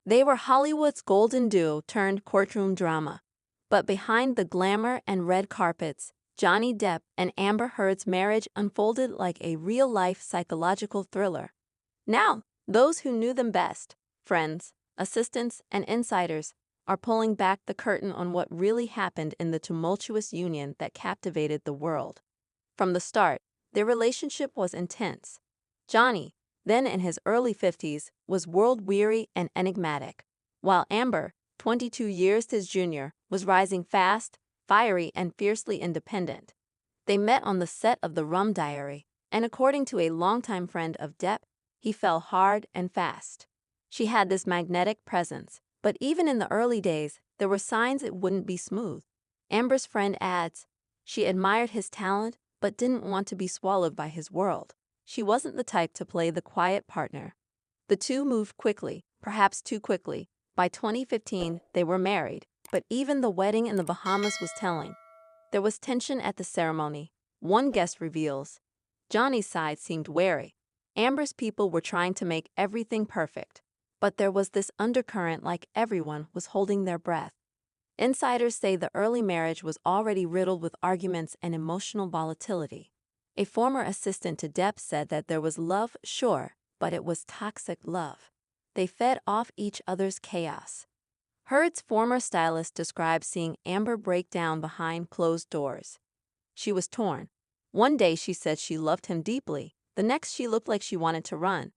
They were Hollywood's golden duo turned courtroom drama. But behind the glamour and red carpets, Johnny Depp and Amber Heard's marriage unfolded like a real-life psychological thriller. Now, those who knew them best, friends, assistants, and insiders, are pulling back the curtain on what really happened in the tumultuous union that captivated the world. From the start, their relationship was intense. Johnny, then in his early 50s, was world-weary and enigmatic, while Amber, 22 years his junior, was rising fast, fiery, and fiercely independent. They met on the set of The Rum Diary, and according to a longtime friend of Depp, he fell hard and fast. She had this magnetic presence, but even in the early days, there were signs it wouldn't be smooth. Amber's friend adds, she admired his talent, but didn't want to be swallowed by his world. She wasn't the type to play the quiet partner. The two moved quickly, perhaps too quickly. By 2015, they were married, but even the wedding in the Bahamas was telling. There was tension at the ceremony. One guest reveals. Johnny's side seemed wary. Amber's people were trying to make everything perfect. But there was this undercurrent like everyone was holding their breath. Insiders say the early marriage was already riddled with arguments and emotional volatility. A former assistant to Depp said that there was love, sure, but it was toxic love. They fed off each other's chaos. Heard's former stylist described seeing Amber break down behind closed doors. She was torn. One day she said she loved him deeply, the next she looked like she wanted to run.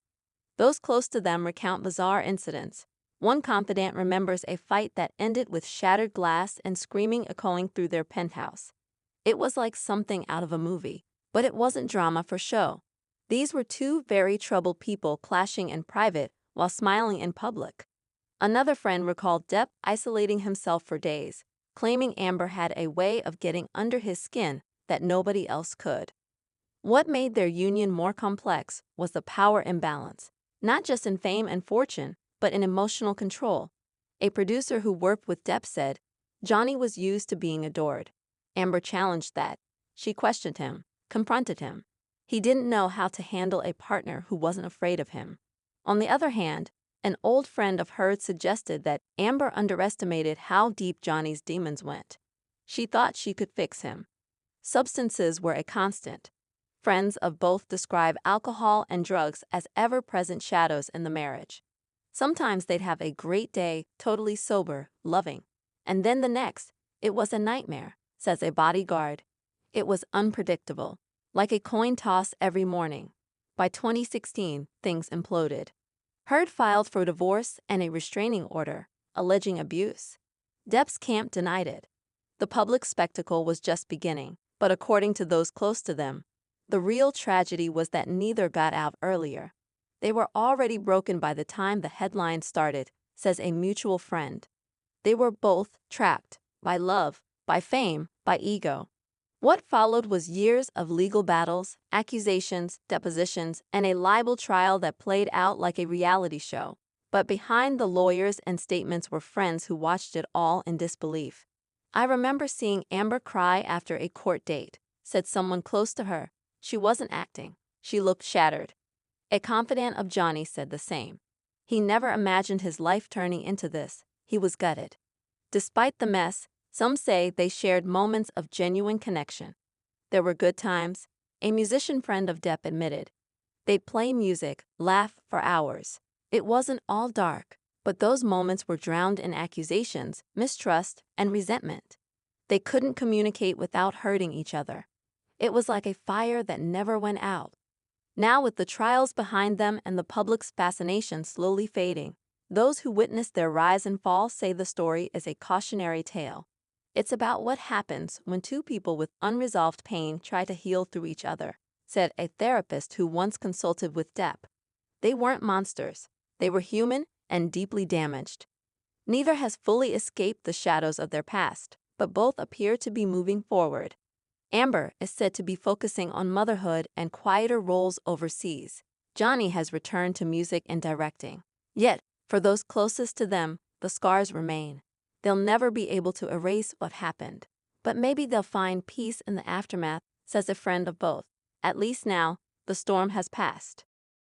Those close to them recount bizarre incidents. One confidant remembers a fight that ended with shattered glass and screaming echoing through their penthouse. It was like something out of a movie, but it wasn't drama for show. These were two very troubled people clashing in private while smiling in public. Another friend recalled Depp isolating himself for days, claiming Amber had a way of getting under his skin that nobody else could. What made their union more complex was the power imbalance, not just in fame and fortune, but in emotional control. A producer who worked with Depp said, Johnny was used to being adored. Amber challenged that. She questioned him, confronted him. He didn't know how to handle a partner who wasn't afraid of him. On the other hand, an old friend of hers suggested that Amber underestimated how deep Johnny's demons went. She thought she could fix him. Substances were a constant. Friends of both describe alcohol and drugs as ever-present shadows in the marriage. Sometimes they'd have a great day, totally sober, loving. And then the next, it was a nightmare, says a bodyguard. It was unpredictable, like a coin toss every morning. By 2016, things imploded. Heard filed for divorce and a restraining order, alleging abuse. Depp's camp denied it. The public spectacle was just beginning, but according to those close to them, the real tragedy was that neither got out earlier. They were already broken by the time the headlines started, says a mutual friend. They were both trapped by love, by fame, by ego. What followed was years of legal battles, accusations, depositions, and a libel trial that played out like a reality show. But behind the lawyers and statements were friends who watched it all in disbelief. I remember seeing Amber cry after a court date, said someone close to her. She wasn't acting. She looked shattered. A confidant of Johnny said the same. He never imagined his life turning into this. He was gutted. Despite the mess, some say they shared moments of genuine connection. There were good times, a musician friend of Depp admitted. They'd play music, laugh for hours. It wasn't all dark, but those moments were drowned in accusations, mistrust, and resentment. They couldn't communicate without hurting each other. It was like a fire that never went out. Now, with the trials behind them and the public's fascination slowly fading, those who witnessed their rise and fall say the story is a cautionary tale. It's about what happens when two people with unresolved pain try to heal through each other, said a therapist who once consulted with Depp. They weren't monsters. They were human and deeply damaged. Neither has fully escaped the shadows of their past, but both appear to be moving forward. Amber is said to be focusing on motherhood and quieter roles overseas. Johnny has returned to music and directing. Yet, for those closest to them, the scars remain. They'll never be able to erase what happened. But maybe they'll find peace in the aftermath, says a friend of both. At least now, the storm has passed.